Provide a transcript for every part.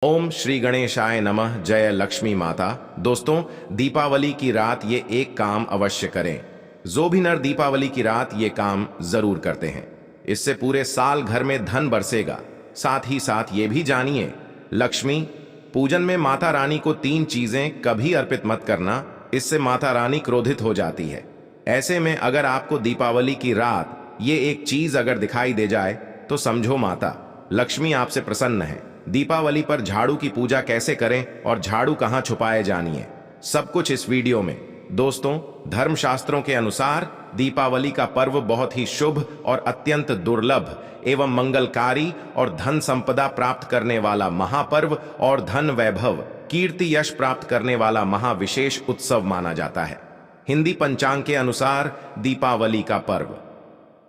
ओम श्री गणेशाय नमः। जय लक्ष्मी माता। दोस्तों, दीपावली की रात ये एक काम अवश्य करें। जो भी नर दीपावली की रात ये काम जरूर करते हैं, इससे पूरे साल घर में धन बरसेगा। साथ ही साथ ये भी जानिए, लक्ष्मी पूजन में माता रानी को 3 चीजें कभी अर्पित मत करना, इससे माता रानी क्रोधित हो जाती है। ऐसे में अगर आपको दीपावली की रात ये एक चीज अगर दिखाई दे जाए तो समझो माता लक्ष्मी आपसे प्रसन्न है। दीपावली पर झाड़ू की पूजा कैसे करें और झाड़ू कहां छुपाए जानिए, सब कुछ इस वीडियो में। दोस्तों, धर्मशास्त्रों के अनुसार दीपावली का पर्व बहुत ही शुभ और अत्यंत दुर्लभ एवं मंगलकारी और धन संपदा प्राप्त करने वाला महापर्व और धन वैभव कीर्ति यश प्राप्त करने वाला महाविशेष उत्सव माना जाता है। हिंदी पंचांग के अनुसार दीपावली का पर्व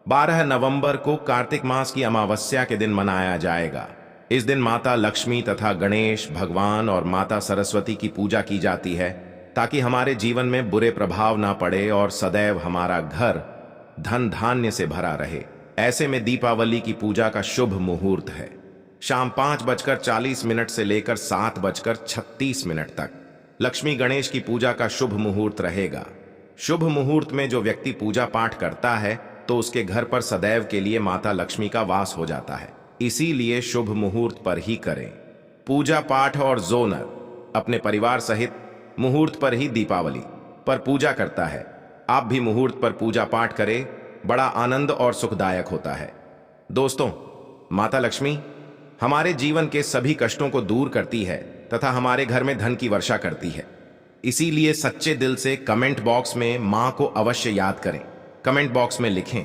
12 नवंबर को कार्तिक मास की अमावस्या के दिन मनाया जाएगा। इस दिन माता लक्ष्मी तथा गणेश भगवान और माता सरस्वती की पूजा की जाती है, ताकि हमारे जीवन में बुरे प्रभाव ना पड़े और सदैव हमारा घर धन धान्य से भरा रहे। ऐसे में दीपावली की पूजा का शुभ मुहूर्त है शाम 5:40 से लेकर 7:36 तक। लक्ष्मी गणेश की पूजा का शुभ मुहूर्त रहेगा। शुभ मुहूर्त में जो व्यक्ति पूजा पाठ करता है तो उसके घर पर सदैव के लिए माता लक्ष्मी का वास हो जाता है। इसीलिए शुभ मुहूर्त पर ही करें पूजा पाठ। और जो नर अपने परिवार सहित मुहूर्त पर ही दीपावली पर पूजा करता है, आप भी मुहूर्त पर पूजा पाठ करें, बड़ा आनंद और सुखदायक होता है। दोस्तों, माता लक्ष्मी हमारे जीवन के सभी कष्टों को दूर करती है तथा हमारे घर में धन की वर्षा करती है। इसीलिए सच्चे दिल से कमेंट बॉक्स में मां को अवश्य याद करें। कमेंट बॉक्स में लिखें,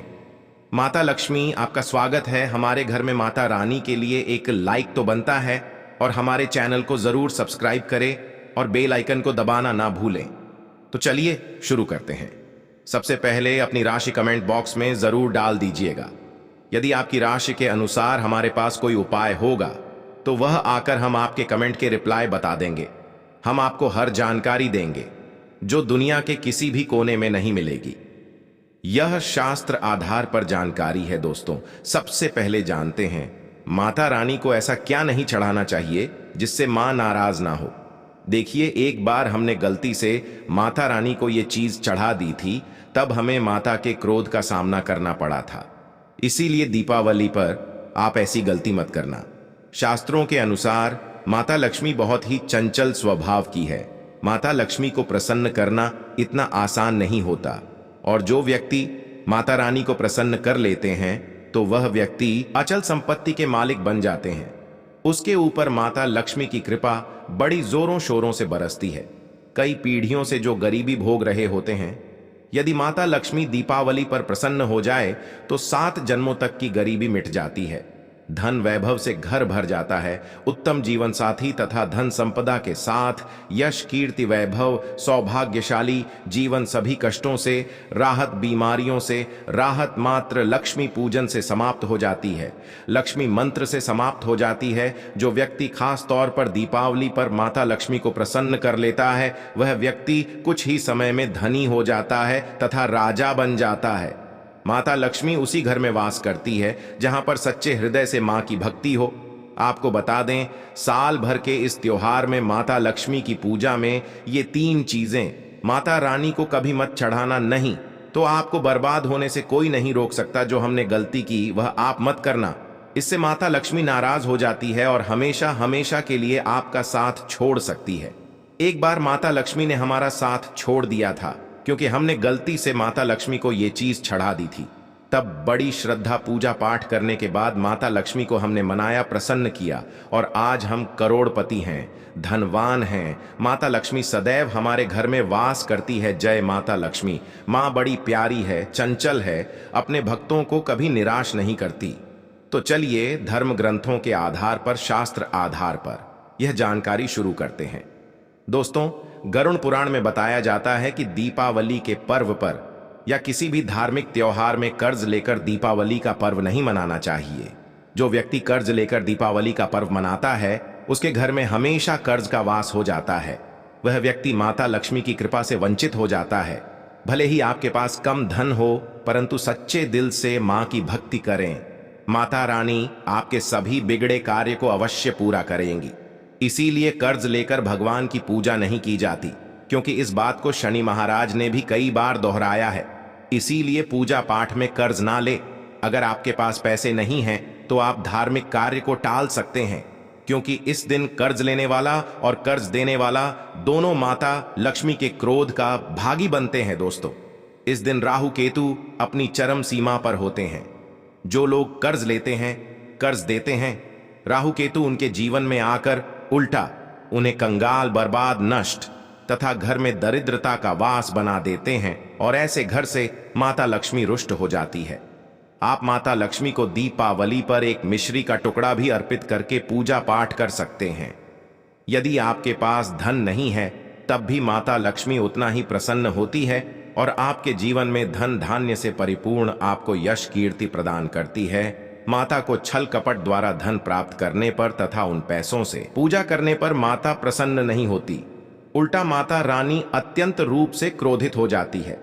माता लक्ष्मी आपका स्वागत है हमारे घर में। माता रानी के लिए एक लाइक तो बनता है और हमारे चैनल को जरूर सब्सक्राइब करें और बेल आइकन को दबाना ना भूलें। तो चलिए शुरू करते हैं। सबसे पहले अपनी राशि कमेंट बॉक्स में जरूर डाल दीजिएगा। यदि आपकी राशि के अनुसार हमारे पास कोई उपाय होगा तो वह आकर हम आपके कमेंट के रिप्लाई बता देंगे। हम आपको हर जानकारी देंगे जो दुनिया के किसी भी कोने में नहीं मिलेगी। यह शास्त्र आधार पर जानकारी है। दोस्तों, सबसे पहले जानते हैं माता रानी को ऐसा क्या नहीं चढ़ाना चाहिए जिससे मां नाराज ना हो। देखिए, एक बार हमने गलती से माता रानी को यह चीज चढ़ा दी थी, तब हमें माता के क्रोध का सामना करना पड़ा था। इसीलिए दीपावली पर आप ऐसी गलती मत करना। शास्त्रों के अनुसार माता लक्ष्मी बहुत ही चंचल स्वभाव की है। माता लक्ष्मी को प्रसन्न करना इतना आसान नहीं होता, और जो व्यक्ति माता रानी को प्रसन्न कर लेते हैं तो वह व्यक्ति अचल संपत्ति के मालिक बन जाते हैं। उसके ऊपर माता लक्ष्मी की कृपा बड़ी जोरों शोरों से बरसती है। कई पीढ़ियों से जो गरीबी भोग रहे होते हैं, यदि माता लक्ष्मी दीपावली पर प्रसन्न हो जाए तो 7 जन्मों तक की गरीबी मिट जाती है। धन वैभव से घर भर जाता है। उत्तम जीवन साथी तथा धन संपदा के साथ यश कीर्ति वैभव सौभाग्यशाली जीवन, सभी कष्टों से राहत, बीमारियों से राहत मात्र लक्ष्मी पूजन से समाप्त हो जाती है। लक्ष्मी मंत्र से समाप्त हो जाती है। जो व्यक्ति खास तौर पर दीपावली पर माता लक्ष्मी को प्रसन्न कर लेता है, वह व्यक्ति कुछ ही समय में धनी हो जाता है तथा राजा बन जाता है। माता लक्ष्मी उसी घर में वास करती है जहां पर सच्चे हृदय से मां की भक्ति हो। आपको बता दें, साल भर के इस त्योहार में माता लक्ष्मी की पूजा में ये 3 चीजें माता रानी को कभी मत चढ़ाना, नहीं तो आपको बर्बाद होने से कोई नहीं रोक सकता। जो हमने गलती की वह आप मत करना, इससे माता लक्ष्मी नाराज हो जाती है और हमेशा हमेशा के लिए आपका साथ छोड़ सकती है। एक बार माता लक्ष्मी ने हमारा साथ छोड़ दिया था क्योंकि हमने गलती से माता लक्ष्मी को ये चीज चढ़ा दी थी। तब बड़ी श्रद्धा पूजा पाठ करने के बाद माता लक्ष्मी को हमने मनाया, प्रसन्न किया, और आज हम करोड़पति हैं, धनवान हैं। माता लक्ष्मी सदैव हमारे घर में वास करती है। जय माता लक्ष्मी। मां बड़ी प्यारी है, चंचल है, अपने भक्तों को कभी निराश नहीं करती। तो चलिए धर्म ग्रंथों के आधार पर, शास्त्र आधार पर यह जानकारी शुरू करते हैं। दोस्तों, गरुड़ पुराण में बताया जाता है कि दीपावली के पर्व पर या किसी भी धार्मिक त्योहार में कर्ज लेकर दीपावली का पर्व नहीं मनाना चाहिए। जो व्यक्ति कर्ज लेकर दीपावली का पर्व मनाता है, उसके घर में हमेशा कर्ज का वास हो जाता है। वह व्यक्ति माता लक्ष्मी की कृपा से वंचित हो जाता है। भले ही आपके पास कम धन हो, परंतु सच्चे दिल से मां की भक्ति करें। माता रानी आपके सभी बिगड़े कार्य को अवश्य पूरा करेंगी। इसीलिए कर्ज लेकर भगवान की पूजा नहीं की जाती, क्योंकि इस बात को शनि महाराज ने भी कई बार दोहराया है। इसीलिए पूजा पाठ में कर्ज ना ले। अगर आपके पास पैसे नहीं हैं तो आप धार्मिक कार्य को टाल सकते हैं, क्योंकि इस दिन कर्ज लेने वाला और कर्ज देने वाला दोनों माता लक्ष्मी के क्रोध का भागी बनते हैं। दोस्तों, इस दिन राहु केतु अपनी चरम सीमा पर होते हैं। जो लोग कर्ज लेते हैं, कर्ज देते हैं, राहु केतु उनके जीवन में आकर उल्टा उन्हें कंगाल, बर्बाद, नष्ट तथा घर में दरिद्रता का वास बना देते हैं और ऐसे घर से माता लक्ष्मी रुष्ट हो जाती है। आप माता लक्ष्मी को दीपावली पर एक मिश्री का टुकड़ा भी अर्पित करके पूजा पाठ कर सकते हैं। यदि आपके पास धन नहीं है तब भी माता लक्ष्मी उतना ही प्रसन्न होती है और आपके जीवन में धन धान्य से परिपूर्ण आपको यश कीर्ति प्रदान करती है। माता को छल कपट द्वारा धन प्राप्त करने पर तथा उन पैसों से पूजा करने पर माता प्रसन्न नहीं होती, उल्टा माता रानी अत्यंत रूप से क्रोधित हो जाती है।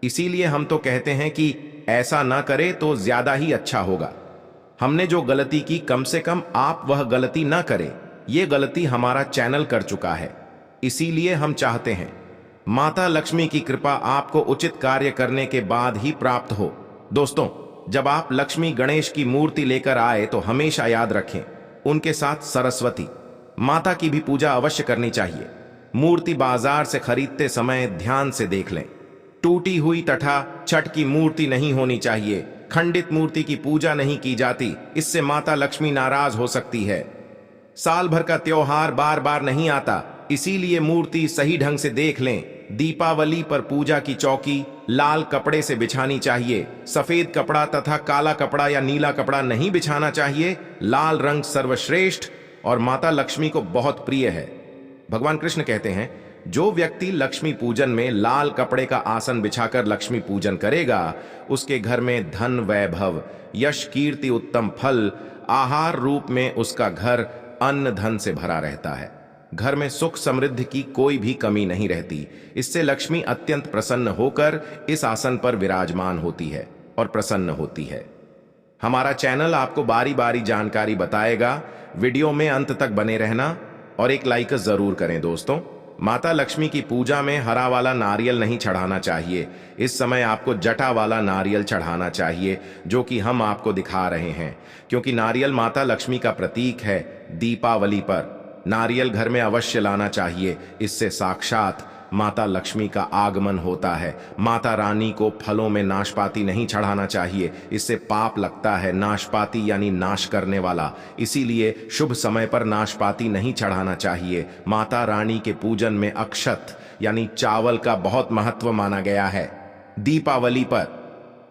इसीलिए हम तो कहते हैं कि ऐसा ना करे तो ज्यादा ही अच्छा होगा। हमने जो गलती की, कम से कम आप वह गलती ना करें। ये गलती हमारा चैनल कर चुका है। इसीलिए हम चाहते हैं माता लक्ष्मी की कृपा आपको उचित कार्य करने के बाद ही प्राप्त हो। दोस्तों, जब आप लक्ष्मी गणेश की मूर्ति लेकर आए तो हमेशा याद रखें, उनके साथ सरस्वती माता की भी पूजा अवश्य करनी चाहिए। मूर्ति बाजार से खरीदते समय ध्यान से देख लें। टूटी हुई तथा छठ की मूर्ति नहीं होनी चाहिए। खंडित मूर्ति की पूजा नहीं की जाती, इससे माता लक्ष्मी नाराज हो सकती है। साल भर का त्योहार बार बार नहीं आता, इसीलिए मूर्ति सही ढंग से देख लें। दीपावली पर पूजा की चौकी लाल कपड़े से बिछानी चाहिए। सफेद कपड़ा तथा काला कपड़ा या नीला कपड़ा नहीं बिछाना चाहिए। लाल रंग सर्वश्रेष्ठ और माता लक्ष्मी को बहुत प्रिय है। भगवान कृष्ण कहते हैं, जो व्यक्ति लक्ष्मी पूजन में लाल कपड़े का आसन बिछाकर लक्ष्मी पूजन करेगा, उसके घर में धन, वैभव, यश, कीर्ति, उत्तम फल, आहार रूप में उसका घर अन्न धन से भरा रहता है। घर में सुख समृद्धि की कोई भी कमी नहीं रहती। इससे लक्ष्मी अत्यंत प्रसन्न होकर इस आसन पर विराजमान होती है और प्रसन्न होती है। हमारा चैनल आपको बारी बारी जानकारी बताएगा। वीडियो में अंत तक बने रहना और एक लाइक जरूर करें। दोस्तों, माता लक्ष्मी की पूजा में हरा वाला नारियल नहीं चढ़ाना चाहिए। इस समय आपको जटा वाला नारियल चढ़ाना चाहिए, जो कि हम आपको दिखा रहे हैं, क्योंकि नारियल माता लक्ष्मी का प्रतीक है। दीपावली पर नारियल घर में अवश्य लाना चाहिए। इससे साक्षात माता लक्ष्मी का आगमन होता है। माता रानी को फलों में नाशपाती नहीं चढ़ाना चाहिए, इससे पाप लगता है। नाशपाती यानी नाश करने वाला, इसीलिए शुभ समय पर नाशपाती नहीं चढ़ाना चाहिए। माता रानी के पूजन में अक्षत यानी चावल का बहुत महत्व माना गया है। दीपावली पर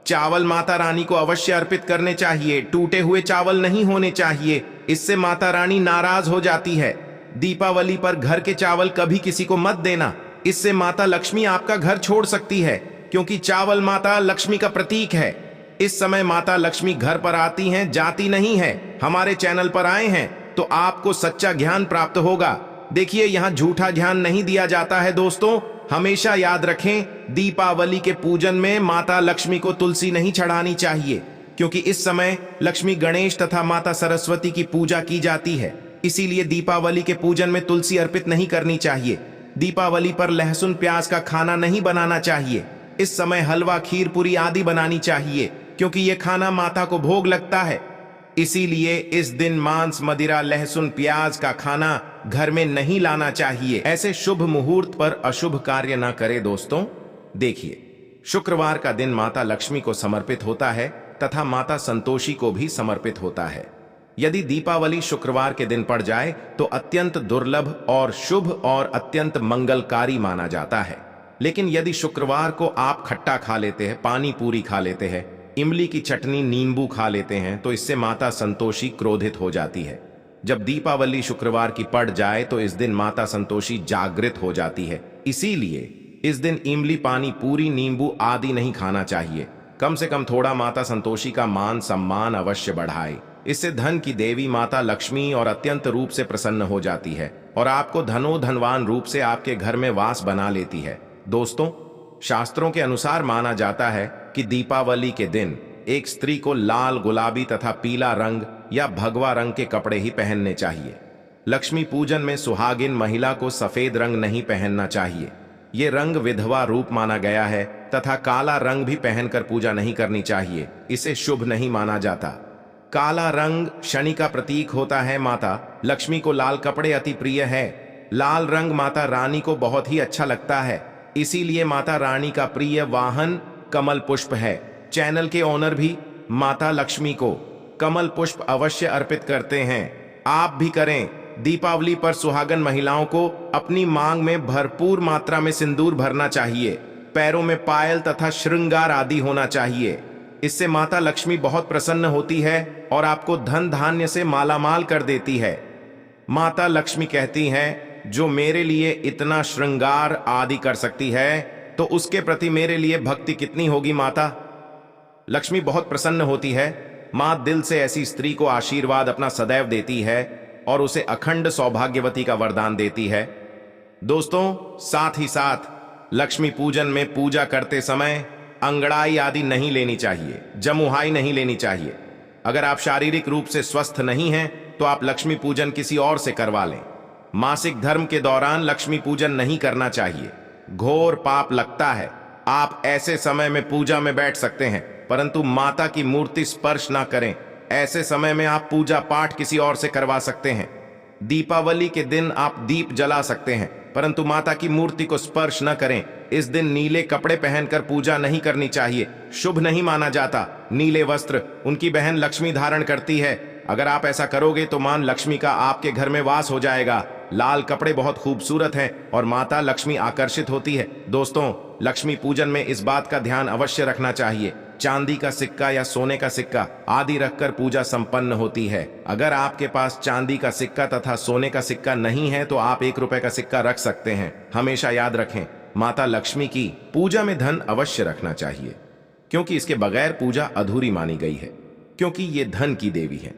चावल माता रानी को अवश्य अर्पित करने चाहिए। टूटे हुए चावल नहीं होने चाहिए, इससे माता रानी नाराज हो जाती है। दीपावली पर घर के चावल कभी किसी को मत देना, इससे माता लक्ष्मी आपका घर छोड़ सकती है, क्योंकि चावल माता लक्ष्मी का प्रतीक है। इस समय माता लक्ष्मी घर पर आती हैं, जाती नहीं है। हमारे चैनल पर आए हैं तो आपको सच्चा ज्ञान प्राप्त होगा। देखिए, यहाँ झूठा ज्ञान नहीं दिया जाता है। दोस्तों, हमेशा याद रखें, दीपावली के पूजन में माता लक्ष्मी को तुलसी नहीं चढ़ानी चाहिए, क्योंकि इस समय लक्ष्मी गणेश तथा माता सरस्वती की पूजा की जाती है। इसीलिए दीपावली के पूजन में तुलसी अर्पित नहीं करनी चाहिए। दीपावली पर लहसुन प्याज का खाना नहीं बनाना चाहिए। इस समय हलवा, खीर, पूरी आदि बनानी चाहिए, क्योंकि यह खाना माता को भोग लगता है। इसीलिए इस दिन मांस, मदिरा, लहसुन, प्याज का खाना घर में नहीं लाना चाहिए। ऐसे शुभ मुहूर्त पर अशुभ कार्य ना करें। दोस्तों, देखिए, शुक्रवार का दिन माता लक्ष्मी को समर्पित होता है तथा माता संतोषी को भी समर्पित होता है। यदि दीपावली शुक्रवार के दिन पड़ जाए तो अत्यंत दुर्लभ और शुभ और अत्यंत मंगलकारी माना जाता है। लेकिन यदि शुक्रवार को आप खट्टा खा लेते हैं, पानी पूरी खा लेते हैं, इमली की चटनी, नींबू खा लेते हैं, तो इससे माता संतोषी क्रोधित हो जाती है। जब दीपावली शुक्रवार की पड़ जाए तो इस दिन माता संतोषी जागृत हो जाती है। इसीलिए इस दिन इमली, पानी पूरी, नींबू आदि नहीं खाना चाहिए। कम से कम थोड़ा माता संतोषी का मान सम्मान अवश्य बढ़ाए। इससे धन की देवी माता लक्ष्मी और अत्यंत रूप से प्रसन्न हो जाती है और आपको धनवान रूप से आपके घर में वास बना लेती है। दोस्तों, शास्त्रों के अनुसार माना जाता है कि दीपावली के दिन एक स्त्री को लाल, गुलाबी तथा पीला रंग या भगवा रंग के कपड़े ही पहनने चाहिए। लक्ष्मी पूजन में सुहागिन महिला को सफेद रंग नहीं पहनना चाहिए। ये रंग विधवा रूप माना गया है तथा काला रंग भी पहनकर पूजा नहीं करनी चाहिए, इसे शुभ नहीं माना जाता। काला रंग शनि का प्रतीक होता है। माता लक्ष्मी को लाल कपड़े अति प्रिय है। लाल रंग माता रानी को बहुत ही अच्छा लगता है, इसीलिए माता रानी का प्रिय वाहन कमल पुष्प है। चैनल के ओनर भी माता लक्ष्मी को कमल पुष्प अवश्य अर्पित करते हैं, आप भी करें। दीपावली पर सुहागन महिलाओं को अपनी मांग में भरपूर मात्रा में सिंदूर भरना चाहिए। पैरों में पायल तथा श्रृंगार आदि होना चाहिए। इससे माता लक्ष्मी बहुत प्रसन्न होती है और आपको धन धान्य से मालामाल कर देती है। माता लक्ष्मी कहती हैं, जो मेरे लिए इतना श्रृंगार आदि कर सकती है तो उसके प्रति मेरे लिए भक्ति कितनी होगी। माता लक्ष्मी बहुत प्रसन्न होती है। मां दिल से ऐसी स्त्री को आशीर्वाद अपना सदैव देती है और उसे अखंड सौभाग्यवती का वरदान देती है। दोस्तों, साथ ही साथ लक्ष्मी पूजन में पूजा करते समय अंगड़ाई आदि नहीं लेनी चाहिए, जमुहाई नहीं लेनी चाहिए। अगर आप शारीरिक रूप से स्वस्थ नहीं हैं तो आप लक्ष्मी पूजन किसी और से करवा लें। मासिक धर्म के दौरान लक्ष्मी पूजन नहीं करना चाहिए, घोर पाप लगता है। आप ऐसे समय में पूजा में बैठ सकते हैं परंतु माता की मूर्ति स्पर्श ना करें। ऐसे समय में आप पूजा पाठ किसी और से करवा सकते हैं। दीपावली के दिन आप दीप जला सकते हैं परंतु माता की मूर्ति को स्पर्श न करें। इस दिन नीले कपड़े पहनकर पूजा नहीं करनी चाहिए, शुभ नहीं माना जाता। नीले वस्त्र उनकी बहन लक्ष्मी धारण करती है। अगर आप ऐसा करोगे तो मां लक्ष्मी का आपके घर में वास हो जाएगा। लाल कपड़े बहुत खूबसूरत हैं और माता लक्ष्मी आकर्षित होती है। दोस्तों, लक्ष्मी पूजन में इस बात का ध्यान अवश्य रखना चाहिए, चांदी का सिक्का या सोने का सिक्का आदि रखकर पूजा संपन्न होती है। अगर आपके पास चांदी का सिक्का तथा सोने का सिक्का नहीं है तो आप 1 रुपए का सिक्का रख सकते हैं। हमेशा याद रखें, माता लक्ष्मी की पूजा में धन अवश्य रखना चाहिए, क्योंकि इसके बगैर पूजा अधूरी मानी गई है, क्योंकि ये धन की देवी है।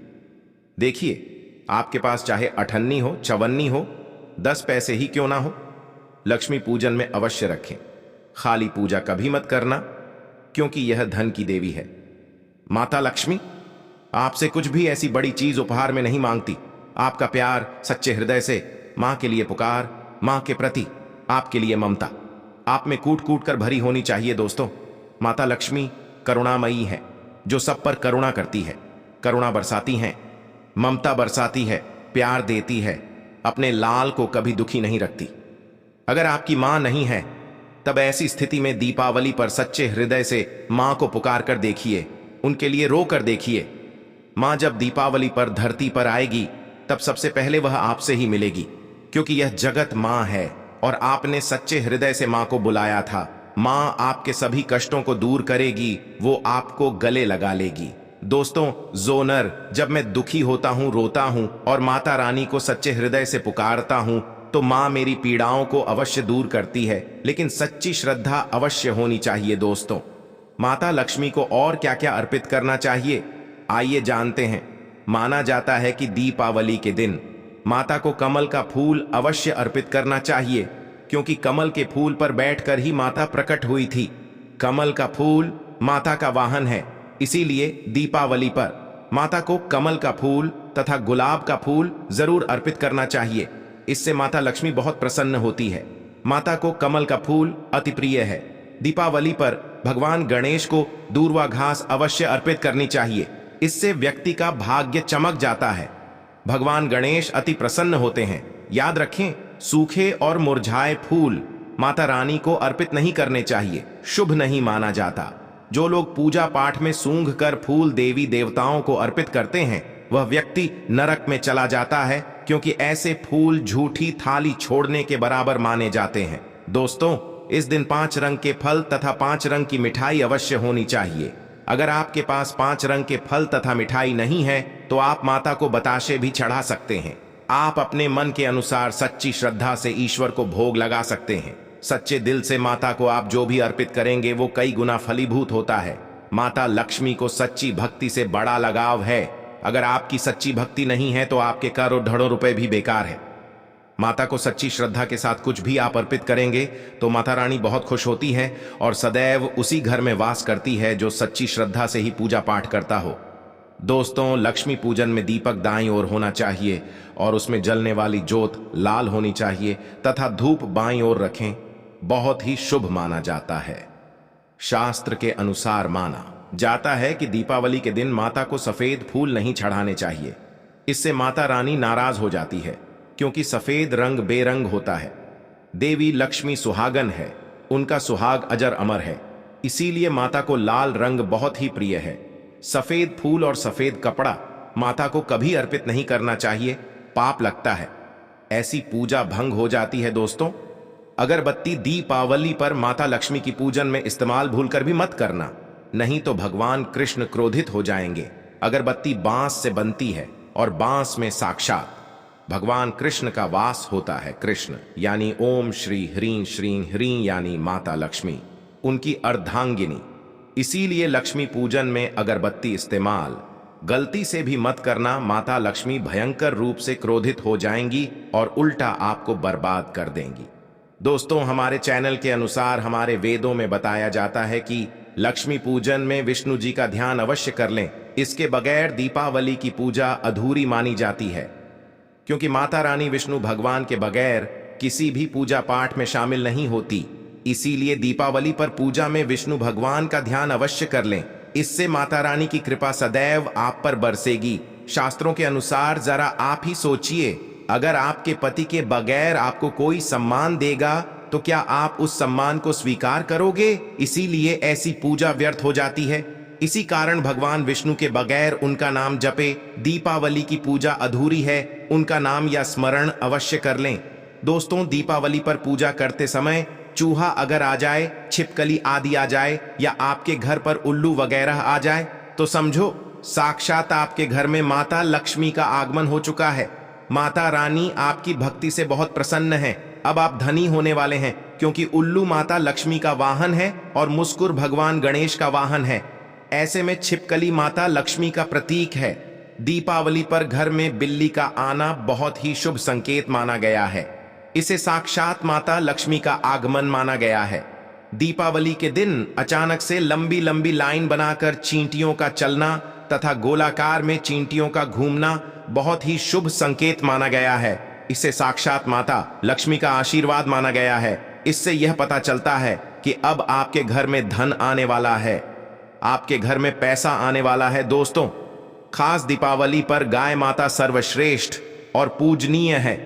देखिए, आपके पास चाहे अठन्नी हो, चवन्नी हो, 10 पैसे ही क्यों ना हो, लक्ष्मी पूजन में अवश्य रखें। खाली पूजा कभी मत करना, क्योंकि यह धन की देवी है। माता लक्ष्मी आपसे कुछ भी ऐसी बड़ी चीज उपहार में नहीं मांगती। आपका प्यार, सच्चे हृदय से मां के लिए पुकार, मां के प्रति आपके लिए ममता आप में कूट कूट कर भरी होनी चाहिए। दोस्तों, माता लक्ष्मी करुणामयी है, जो सब पर करुणा करती है, करुणा बरसाती हैं, ममता बरसाती है, प्यार देती है, अपने लाल को कभी दुखी नहीं रखती। अगर आपकी मां नहीं है तब ऐसी स्थिति में दीपावली पर सच्चे हृदय से मां को पुकार कर देखिए, उनके लिए रो कर देखिए। मां जब दीपावली पर धरती पर आएगी तब सबसे पहले वह आपसे ही मिलेगी, क्योंकि यह जगत मां है और आपने सच्चे हृदय से मां को बुलाया था। मां आपके सभी कष्टों को दूर करेगी, वो आपको गले लगा लेगी। दोस्तों, जोनर जब मैं दुखी होता हूं, रोता हूं और माता रानी को सच्चे हृदय से पुकारता हूं तो मां मेरी पीड़ाओं को अवश्य दूर करती है, लेकिन सच्ची श्रद्धा अवश्य होनी चाहिए। दोस्तों, माता लक्ष्मी को और क्या क्या अर्पित करना चाहिए, आइए जानते हैं। माना जाता है कि दीपावली के दिन माता को कमल का फूल अवश्य अर्पित करना चाहिए, क्योंकि कमल के फूल पर बैठकर ही माता प्रकट हुई थी। कमल का फूल माता का वाहन है, इसीलिए दीपावली पर माता को कमल का फूल तथा गुलाब का फूल जरूर अर्पित करना चाहिए। इससे माता लक्ष्मी बहुत प्रसन्न होती है। माता को कमल का फूल अति प्रिय है। दीपावली पर भगवान गणेश को दूर्वा घास अवश्य अर्पित करनी चाहिए, इससे व्यक्ति का भाग्य चमक जाता है। भगवान गणेश अति प्रसन्न होते हैं। याद रखें, सूखे और मुरझाए फूल माता रानी को अर्पित नहीं करने चाहिए, शुभ नहीं माना जाता। जो लोग पूजा पाठ में सूंघ कर फूल देवी देवताओं को अर्पित करते हैं वह व्यक्ति नरक में चला जाता है, क्योंकि ऐसे फूल झूठी थाली छोड़ने के बराबर माने जाते हैं। दोस्तों, इस दिन 5 रंग के फल तथा 5 रंग की मिठाई अवश्य होनी चाहिए। अगर आपके पास 5 रंग के फल तथा मिठाई नहीं है तो आप माता को बताशे भी चढ़ा सकते हैं। आप अपने मन के अनुसार सच्ची श्रद्धा से ईश्वर को भोग लगा सकते हैं। सच्चे दिल से माता को आप जो भी अर्पित करेंगे वो कई गुना फलीभूत होता है। माता लक्ष्मी को सच्ची भक्ति से बड़ा लगाव है। अगर आपकी सच्ची भक्ति नहीं है तो आपके करोड़ों रुपए भी बेकार है। माता को सच्ची श्रद्धा के साथ कुछ भी आप अर्पित करेंगे तो माता रानी बहुत खुश होती है और सदैव उसी घर में वास करती है जो सच्ची श्रद्धा से ही पूजा पाठ करता हो। दोस्तों, लक्ष्मी पूजन में दीपक दाईं ओर होना चाहिए और उसमें जलने वाली जोत लाल होनी चाहिए तथा धूप बाईं ओर रखें। बहुत ही शुभ माना जाता है। शास्त्र के अनुसार माना जाता है कि दीपावली के दिन माता को सफेद फूल नहीं चढ़ाने चाहिए। इससे माता रानी नाराज हो जाती है, क्योंकि सफेद रंग बेरंग होता है। देवी लक्ष्मी सुहागन है, उनका सुहाग अजर अमर है, इसीलिए माता को लाल रंग बहुत ही प्रिय है। सफेद फूल और सफेद कपड़ा माता को कभी अर्पित नहीं करना चाहिए, पाप लगता है। ऐसी पूजा भंग हो जाती है। दोस्तों, अगरबत्ती दीपावली पर माता लक्ष्मी की पूजन में इस्तेमाल भूलकर भी मत करना, नहीं तो भगवान कृष्ण क्रोधित हो जाएंगे। अगरबत्ती बांस से बनती है और बांस में साक्षात भगवान कृष्ण का वास होता है। कृष्ण यानी ओम श्री ह्रीं ह्रीं यानी माता लक्ष्मी, उनकी अर्धांगिनी। इसीलिए लक्ष्मी पूजन में अगरबत्ती इस्तेमाल गलती से भी मत करना। माता लक्ष्मी भयंकर रूप से क्रोधित हो जाएंगी और उल्टा आपको बर्बाद कर देंगी। दोस्तों, हमारे चैनल के अनुसार हमारे वेदों में बताया जाता है कि लक्ष्मी पूजन में विष्णु जी का ध्यान अवश्य कर लें। इसके बगैर दीपावली की पूजा अधूरी मानी जाती है, क्योंकि माता रानी विष्णु भगवान के बगैर किसी भी पूजा पाठ में शामिल नहीं होती। इसीलिए दीपावली पर पूजा में विष्णु भगवान का ध्यान अवश्य कर लें। इससे माता रानी की कृपा सदैव आप पर बरसेगी। शास्त्रों के अनुसार जरा आप ही सोचिए, अगर आपके पति के बगैर आपको कोई सम्मान देगा तो क्या आप उस सम्मान को स्वीकार करोगे? इसीलिए ऐसी पूजा व्यर्थ हो जाती है। इसी कारण भगवान विष्णु के बगैर उनका नाम जपे दीपावली की पूजा अधूरी है। उनका नाम या स्मरण अवश्य कर लें। दोस्तों, दीपावली पर पूजा करते समय चूहा अगर आ जाए, छिपकली आदि आ जाए या आपके घर पर उल्लू वगैरह आ जाए तो समझो साक्षात आपके घर में माता लक्ष्मी का आगमन हो चुका है। माता रानी आपकी भक्ति से बहुत प्रसन्न है। अब आप धनी होने वाले हैं, क्योंकि उल्लू माता लक्ष्मी का वाहन है और मुस्कुर भगवान गणेश का वाहन है। ऐसे में छिपकली माता लक्ष्मी का प्रतीक है। दीपावली पर घर में बिल्ली का आना बहुत ही शुभ संकेत माना गया है। इसे साक्षात माता लक्ष्मी का आगमन माना गया है। दीपावली के दिन अचानक से लंबी लंबी लाइन बनाकर चींटियों का चलना तथा गोलाकार में चींटियों का घूमना बहुत ही शुभ संकेत माना गया है। इसे साक्षात माता लक्ष्मी का आशीर्वाद माना गया है। इससे यह पता चलता है कि अब आपके घर में धन आने वाला है, आपके घर में पैसा आने वाला है। दोस्तों, खास दीपावली पर गाय माता सर्वश्रेष्ठ और पूजनीय है।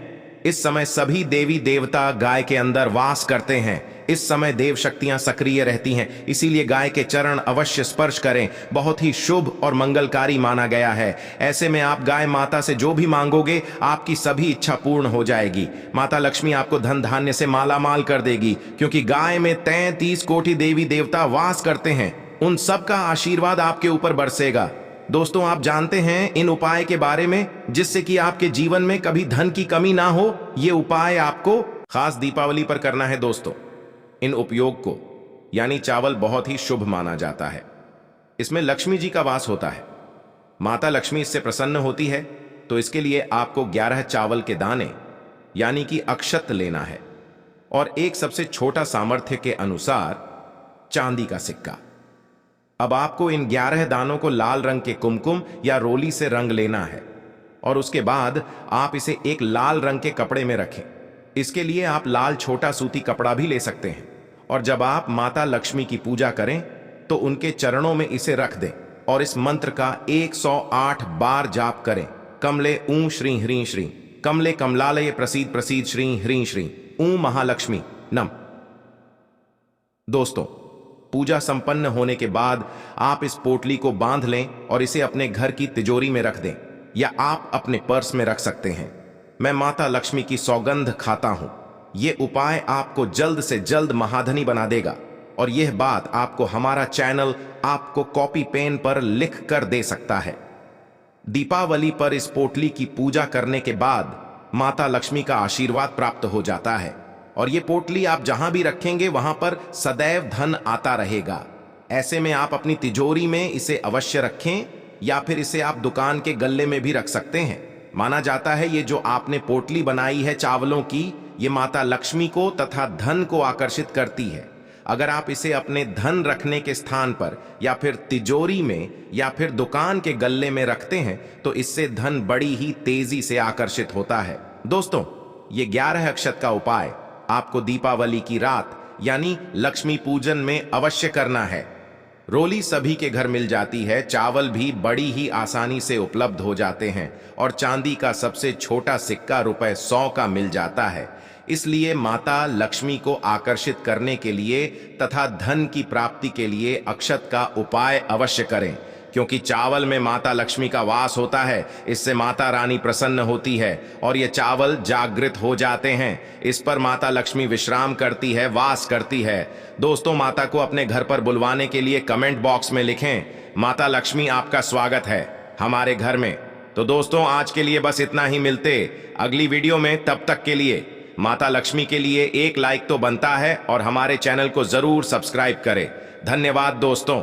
इस समय सभी देवी देवता गाय के अंदर वास करते हैं। इस समय देव शक्तियां सक्रिय रहती हैं, इसीलिए गाय के चरण अवश्य स्पर्श करें। बहुत ही शुभ और मंगलकारी माना गया है। ऐसे में आप गाय माता से जो भी मांगोगे, आपकी सभी इच्छा पूर्ण हो जाएगी। माता लक्ष्मी आपको धन धान्य से मालामाल कर देगी, क्योंकि गाय में 33 कोटि देवी देवता वास करते हैं। उन सब का आशीर्वाद आपके ऊपर बरसेगा। दोस्तों, आप जानते हैं इन उपाय के बारे में, जिससे कि आपके जीवन में कभी धन की कमी ना हो। ये उपाय आपको खास दीपावली पर करना है। दोस्तों, इन उपयोग को यानी चावल बहुत ही शुभ माना जाता है। इसमें लक्ष्मी जी का वास होता है। माता लक्ष्मी इससे प्रसन्न होती है, तो इसके लिए आपको 11 चावल के दाने यानी कि अक्षत लेना है और एक सबसे छोटा सामर्थ्य के अनुसार चांदी का सिक्का। अब आपको इन 11 दानों को लाल रंग के कुमकुम या रोली से रंग लेना है और उसके बाद आप इसे एक लाल रंग के कपड़े में रखें। इसके लिए आप लाल छोटा सूती कपड़ा भी ले सकते हैं। और जब आप माता लक्ष्मी की पूजा करें तो उनके चरणों में इसे रख दें और इस मंत्र का 108 बार जाप करें। कमले ऊं श्री ह्रीं श्री, कमले कमलालय प्रसीद प्रसीद श्री ह्रीं श्री, ऊं महालक्ष्मी नम। दोस्तों, पूजा संपन्न होने के बाद आप इस पोटली को बांध लें और इसे अपने घर की तिजोरी में रख दें या आप अपने पर्स में रख सकते हैं। मैं माता लक्ष्मी की सौगंध खाता हूं। यह उपाय आपको जल्द से जल्द महाधनी बना देगा और यह बात आपको हमारा चैनल आपको कॉपी पेन पर लिख कर दे सकता है। दीपावली पर इस पोटली की पूजा करने के बाद माता लक्ष्मी का आशीर्वाद प्राप्त हो जाता है और ये पोटली आप जहां भी रखेंगे वहां पर सदैव धन आता रहेगा। ऐसे में आप अपनी तिजोरी में इसे अवश्य रखें या फिर इसे आप दुकान के गल्ले में भी रख सकते हैं। माना जाता है ये जो आपने पोटली बनाई है चावलों की, ये माता लक्ष्मी को तथा धन को आकर्षित करती है। अगर आप इसे अपने धन रखने के स्थान पर या फिर तिजोरी में या फिर दुकान के गल्ले में रखते हैं तो इससे धन बड़ी ही तेजी से आकर्षित होता है। दोस्तों, ये 11 अक्षत का उपाय आपको दीपावली की रात यानी लक्ष्मी पूजन में अवश्य करना है। रोली सभी के घर मिल जाती है, चावल भी बड़ी ही आसानी से उपलब्ध हो जाते हैं और चांदी का सबसे छोटा सिक्का ₹100 का मिल जाता है। इसलिए माता लक्ष्मी को आकर्षित करने के लिए तथा धन की प्राप्ति के लिए अक्षत का उपाय अवश्य करें, क्योंकि चावल में माता लक्ष्मी का वास होता है। इससे माता रानी प्रसन्न होती है और ये चावल जागृत हो जाते हैं। इस पर माता लक्ष्मी विश्राम करती है, वास करती है। दोस्तों, माता को अपने घर पर बुलवाने के लिए कमेंट बॉक्स में लिखें, माता लक्ष्मी आपका स्वागत है हमारे घर में। तो दोस्तों, आज के लिए बस इतना ही, मिलते अगली वीडियो में। तब तक के लिए माता लक्ष्मी के लिए एक लाइक तो बनता है और हमारे चैनल को जरूर सब्सक्राइब करें। धन्यवाद दोस्तों।